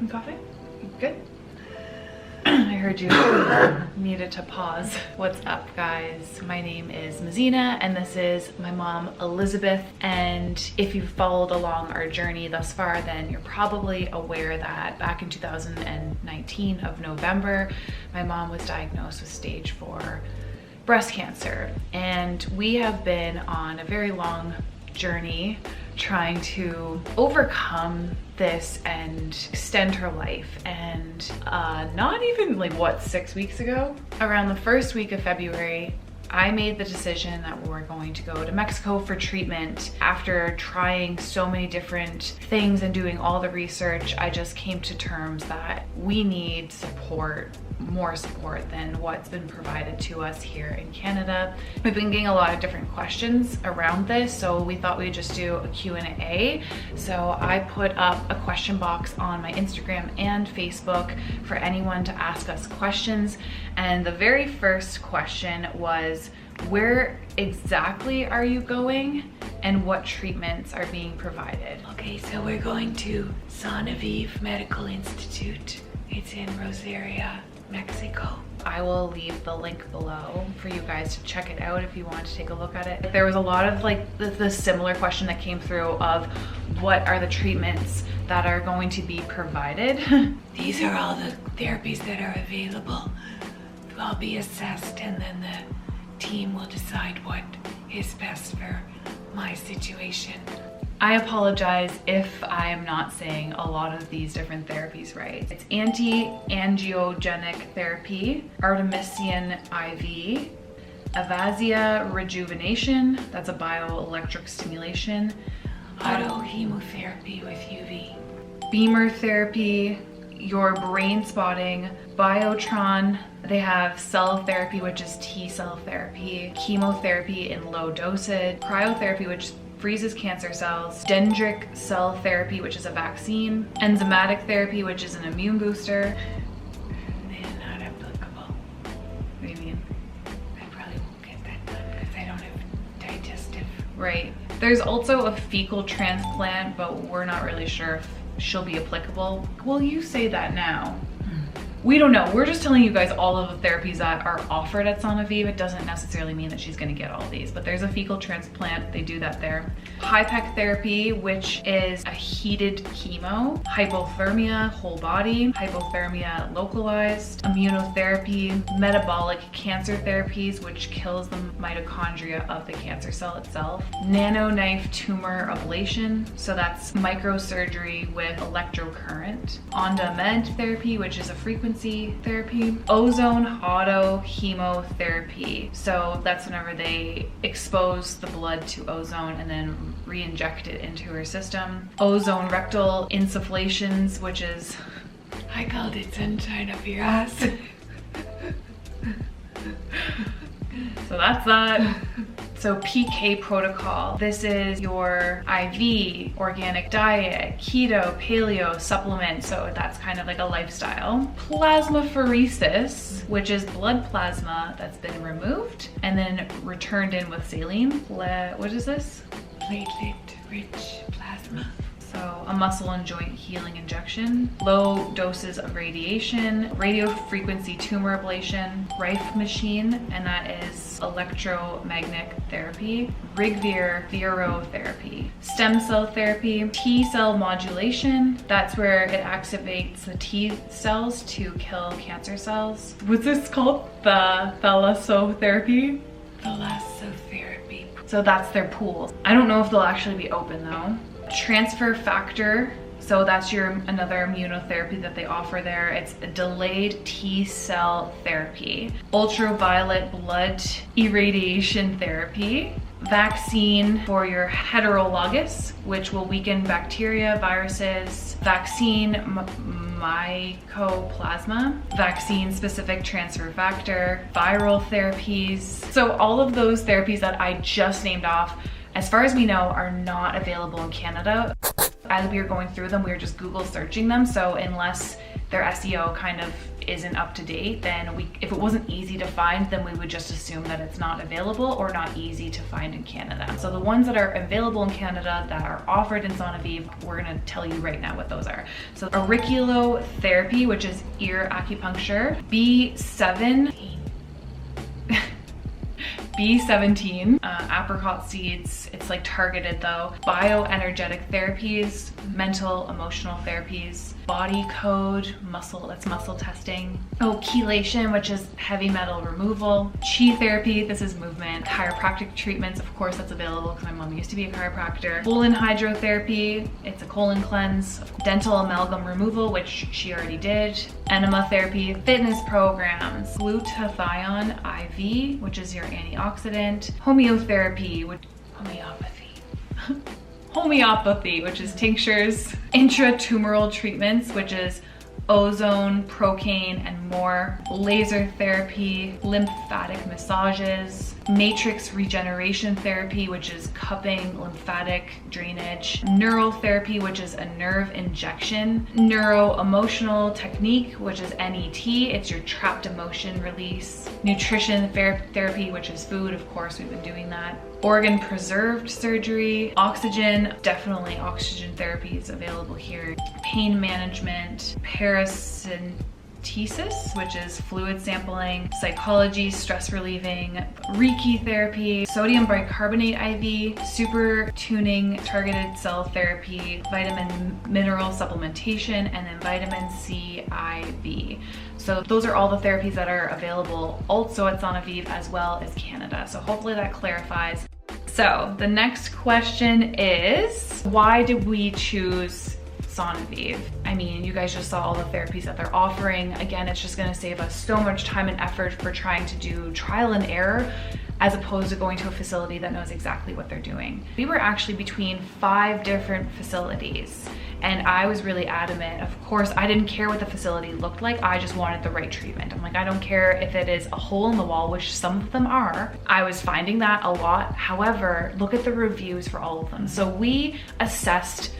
Coffee? Good. I heard you needed to pause. What's up, guys? My name is Mazina and this is my mom, Elizabeth. And if you've followed along our journey thus far, then you're probably aware that back in 2019 of November, my mom was diagnosed with stage 4 breast cancer. And we have been on a very long journey trying to overcome this and extend her life. And not even like, what, 6 weeks ago? Around the first week of February, I made the decision that we were going to go to Mexico for treatment. After trying so many different things and doing all the research, I just came to terms that we need support, more support than what's been provided to us here in Canada. We've been getting a lot of different questions around this, so we thought we'd just do a Q&A. So I put up a question box on my Instagram and Facebook for anyone to ask us questions. And the very first question was, where exactly are you going and what treatments are being provided? Okay, so we're going to Sanaviv Medical Institute. It's in Rosario, Mexico. I will leave the link below for you guys to check it out if you want to take a look at it. There was a lot of like the similar question that came through of what are the treatments that are going to be provided. These are all the therapies that are available. I'll be assessed and then the team will decide what is best for my situation. I apologize if I am not saying a lot of these different therapies right. It's anti-angiogenic therapy, Artemisinin IV, Avasia rejuvenation, that's a bioelectric stimulation, autohemotherapy with UV, Beamer therapy, your brain spotting, Biotron. They have cell therapy, which is T-cell therapy, chemotherapy in low dosage, cryotherapy, which freezes cancer cells, dendritic cell therapy, which is a vaccine, enzymatic therapy, which is an immune booster. They're not applicable. What do you mean? I probably won't get that done because I don't have digestive. Right. There's also a fecal transplant, but we're not really sure if she'll be applicable. Well, you say that now. We don't know. We're just telling you guys all of the therapies that are offered at Sanaviv. It doesn't necessarily mean that she's going to get all these, but there's a fecal transplant. They do that there. HIPEC therapy, which is a heated chemo. Hypothermia, whole body. Hypothermia localized. Immunotherapy. Metabolic cancer therapies, which kills the mitochondria of the cancer cell itself. Nanoknife tumor ablation. So that's microsurgery with electrocurrent. On-demand therapy, which is a frequency therapy. Ozone auto chemotherapy. So that's whenever they expose the blood to ozone and then re-inject it into her system. Ozone rectal insufflations, which is... I called it sunshine up your ass. So that's that. So PK protocol. This is your IV, organic diet, keto, paleo, supplement. So that's kind of like a lifestyle. Plasmapheresis, which is blood plasma that's been removed and then returned in with saline. What is this? Platelet-rich plasma. So a muscle and joint healing injection, low doses of radiation, radiofrequency tumor ablation, Rife machine, and that is electromagnetic therapy, Rigvir virotherapy, stem cell therapy, T-cell modulation. That's where it activates the T cells to kill cancer cells. What's this called? The thalassotherapy? Thalassotherapy. So that's their pool. I don't know if they'll actually be open though. Transfer factor, so that's another immunotherapy that they offer there. It's a delayed T-cell therapy. Ultraviolet blood irradiation therapy. Vaccine for your heterologous, which will weaken bacteria, viruses. Vaccine mycoplasma, vaccine specific transfer factor, viral therapies. So all of those therapies that I just named off, as far as we know, are not available in Canada. As we were going through them, we were just Google searching them. So unless their SEO kind of isn't up to date, then if it wasn't easy to find, then we would just assume that it's not available or not easy to find in Canada. So the ones that are available in Canada that are offered in Sanaviv, we're gonna tell you right now what those are. So auriculotherapy, which is ear acupuncture, B17, apricot seeds, it's like targeted though, bioenergetic therapies, mental, emotional therapies, body code, that's muscle testing, chelation, which is heavy metal removal, chi therapy, this is movement, chiropractic treatments, of course that's available because my mom used to be a chiropractor, colon hydrotherapy, it's a colon cleanse, dental amalgam removal, which she already did, enema therapy, fitness programs, glutathione IV, which is your antioxidant, homeopathy, which is tinctures, intratumoral treatments, which is ozone, procaine, and more, laser therapy, lymphatic massages, matrix regeneration therapy, which is cupping, lymphatic drainage, neural therapy, which is a nerve injection, neuro-emotional technique, which is NET, it's your trapped emotion release, nutrition therapy, which is food, of course, we've been doing that, organ preserved surgery, oxygen, definitely oxygen therapy is available here, pain management, paracentesis, which is fluid sampling, psychology, stress relieving, Reiki therapy, sodium bicarbonate IV, super tuning, targeted cell therapy, vitamin mineral supplementation, and then vitamin C IV. So those are all the therapies that are available also at Sanaviv as well as Canada. So hopefully that clarifies. So the next question is, why did we choose Sanaviv? I mean, you guys just saw all the therapies that they're offering. Again, it's just gonna save us so much time and effort for trying to do trial and error as opposed to going to a facility that knows exactly what they're doing. We were actually between 5 different facilities, and I was really adamant. Of course, I didn't care what the facility looked like. I just wanted the right treatment. I'm like, I don't care if it is a hole in the wall, which some of them are. I was finding that a lot. However, look at the reviews for all of them. So we assessed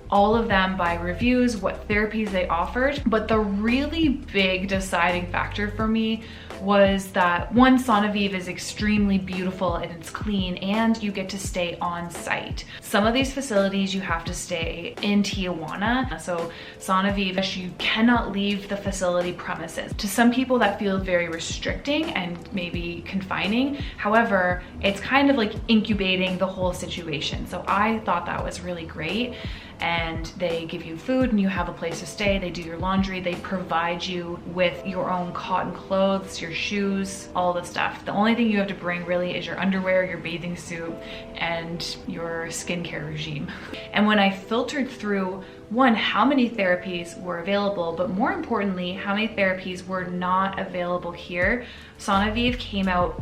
all of them by reviews, what therapies they offered. But the really big deciding factor for me was that one, Sanaviv is extremely beautiful and it's clean, and you get to stay on site. Some of these facilities you have to stay in Tijuana. So Sanaviv, you cannot leave the facility premises. To some people that feels very restricting and maybe confining. However, it's kind of like incubating the whole situation. So I thought that was really great. And they give you food and you have a place to stay. They do your laundry. They provide you with your own cotton clothes, your shoes, all the stuff. The only thing you have to bring really is your underwear, your bathing suit, and your skincare regime. And when I filtered through, one, how many therapies were available, but more importantly, how many therapies were not available here, Sanaviv came out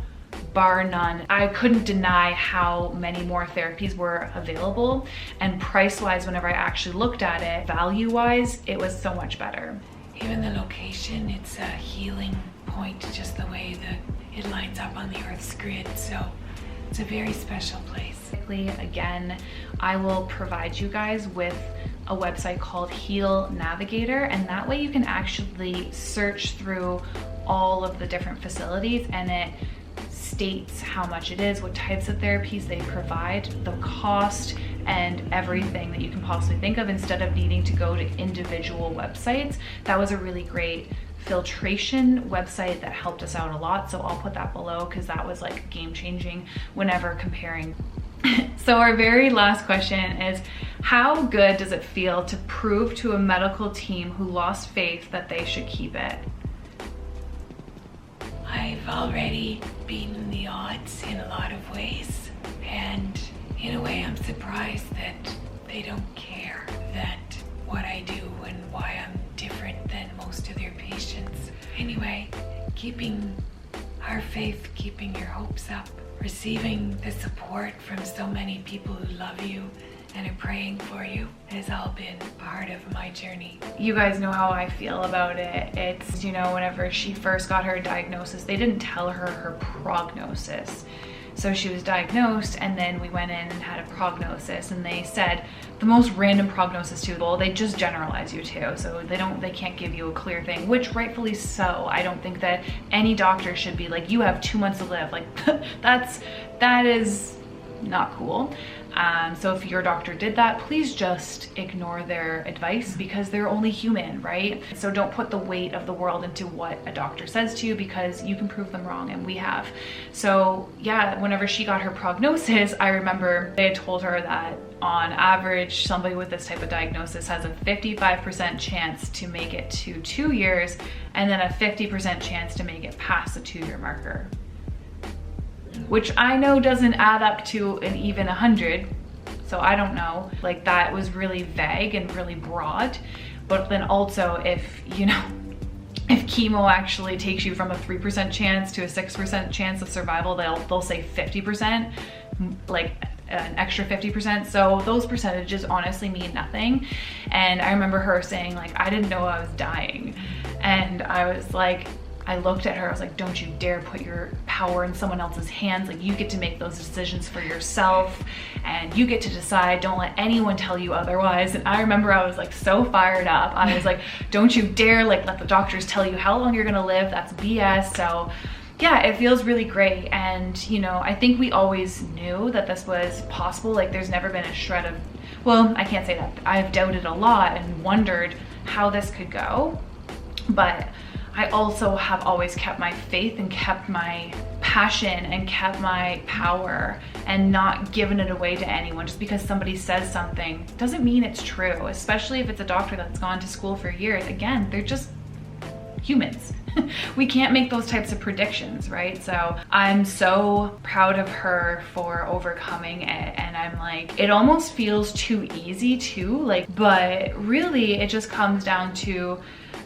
bar none. I couldn't deny how many more therapies were available, and price-wise, whenever I actually looked at it, value-wise, it was so much better. Even the location, it's a healing point, just the way that it lines up on the Earth's grid, so it's a very special place. Again, I will provide you guys with a website called Heal Navigator, and that way you can actually search through all of the different facilities, and it states how much it is, what types of therapies they provide, the cost, and everything that you can possibly think of, instead of needing to go to individual websites. That was a really great filtration website that helped us out a lot, so I'll put that below because that was like game changing whenever comparing. So our very last question is, how good does it feel to prove to a medical team who lost faith that they should keep it? I've already beaten the odds in a lot of ways, and in a way I'm surprised that they don't care that what I do and why I'm different than most of their patients. Anyway, keeping our faith, keeping your hopes up, receiving the support from so many people who love you and are praying for you has all been part of my journey. You guys know how I feel about it. It's, you know, whenever she first got her diagnosis, they didn't tell her her prognosis. So she was diagnosed, and then we went in and had a prognosis, and they said the most random prognosis too. Well, they just generalize you too, so they can't give you a clear thing, which rightfully so. I don't think that any doctor should be like, you have 2 months to live. Like that is not cool. So if your doctor did that, please just ignore their advice, because they're only human, right? So don't put the weight of the world into what a doctor says to you, because you can prove them wrong, and we have. So yeah, whenever she got her prognosis, I remember they had told her that on average, somebody with this type of diagnosis has a 55% chance to make it to 2 years, and then a 50% chance to make it past the 2-year marker, which I know doesn't add up to an even 100. So I don't know, like that was really vague and really broad. But then also if chemo actually takes you from a 3% chance to a 6% chance of survival, they'll say 50%, like an extra 50%. So those percentages honestly mean nothing. And I remember her saying like, I didn't know I was dying. And I was like, I looked at her, I was like, don't you dare put your power in someone else's hands. Like, you get to make those decisions for yourself, and you get to decide. Don't let anyone tell you otherwise. And I remember I was like so fired up. I was like, don't you dare like let the doctors tell you how long you're gonna live. That's BS. So yeah, it feels really great. And I think we always knew that this was possible. Like, there's never been a shred of, well, I can't say that. I've doubted a lot and wondered how this could go, but I also have always kept my faith and kept my passion and kept my power, and not given it away to anyone. Just because somebody says something doesn't mean it's true, especially if it's a doctor that's gone to school for years. Again, they're just humans. We can't make those types of predictions, right? So I'm so proud of her for overcoming it, and I'm like, it almost feels too easy too, like, but really it just comes down to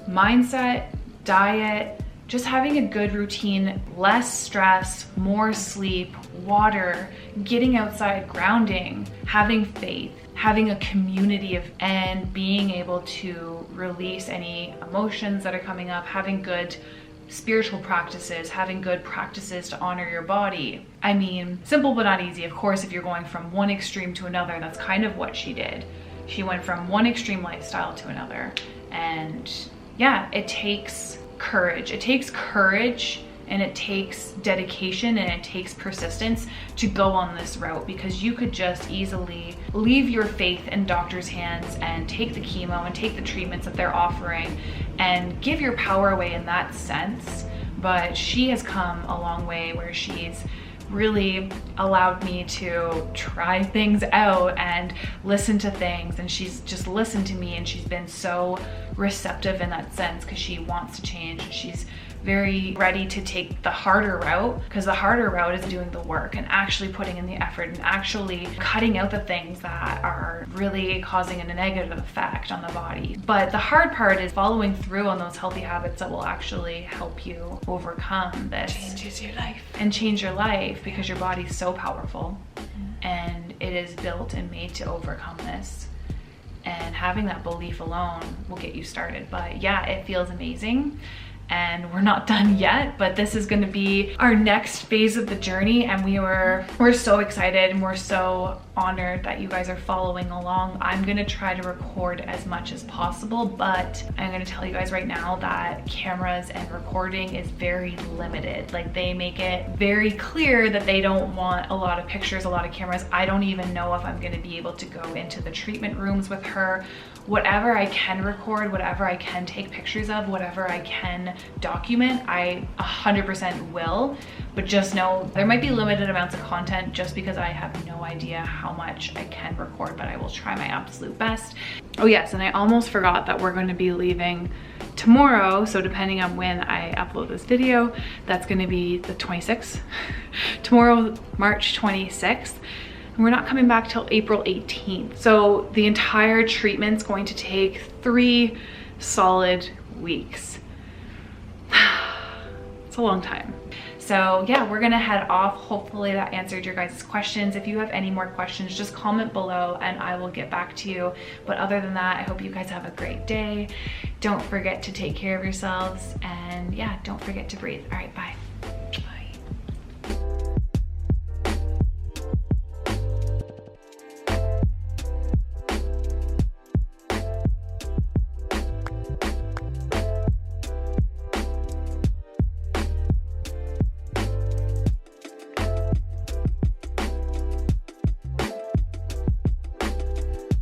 mindset, diet, just having a good routine, less stress, more sleep, water, getting outside, grounding, having faith, having a community and being able to release any emotions that are coming up, having good spiritual practices, having good practices to honor your body. I mean, simple but not easy. Of course, if you're going from one extreme to another, that's kind of what she did. She went from one extreme lifestyle to another. And yeah, it takes courage. It takes courage, and it takes dedication, and it takes persistence to go on this route, because you could just easily leave your faith in doctors' hands and take the chemo and take the treatments that they're offering and give your power away in that sense. But she has come a long way, where she's really allowed me to try things out and listen to things, and she's just listened to me, and she's been so receptive in that sense, because she wants to change. She's very ready to take the harder route, because the harder route is doing the work and actually putting in the effort and actually cutting out the things that are really causing a negative effect on the body. But the hard part is following through on those healthy habits that will actually help you overcome this. Changes your life. And change your life, because your body's so powerful, and it is built and made to overcome this. And having that belief alone will get you started. But yeah, it feels amazing. And we're not done yet, but this is going to be our next phase of the journey, and we're so excited, and we're so honored that you guys are following along. I'm going to try to record as much as possible, but I'm going to tell you guys right now that cameras and recording is very limited. Like, they make it very clear that they don't want a lot of pictures, a lot of cameras. I don't even know if I'm going to be able to go into the treatment rooms with her. Whatever I can record, whatever I can take pictures of, whatever I can document, I 100% will. But just know there might be limited amounts of content, just because I have no idea how much I can record, but I will try my absolute best. Oh yes, and I almost forgot that we're going to be leaving tomorrow. So depending on when I upload this video, that's going to be the 26th. Tomorrow, March 26th. We're not coming back till April 18th. So the entire treatment's going to take 3 solid weeks. It's a long time. So yeah, we're gonna head off. Hopefully that answered your guys' questions. If you have any more questions, just comment below and I will get back to you. But other than that, I hope you guys have a great day. Don't forget to take care of yourselves, and yeah, don't forget to breathe. All right, bye.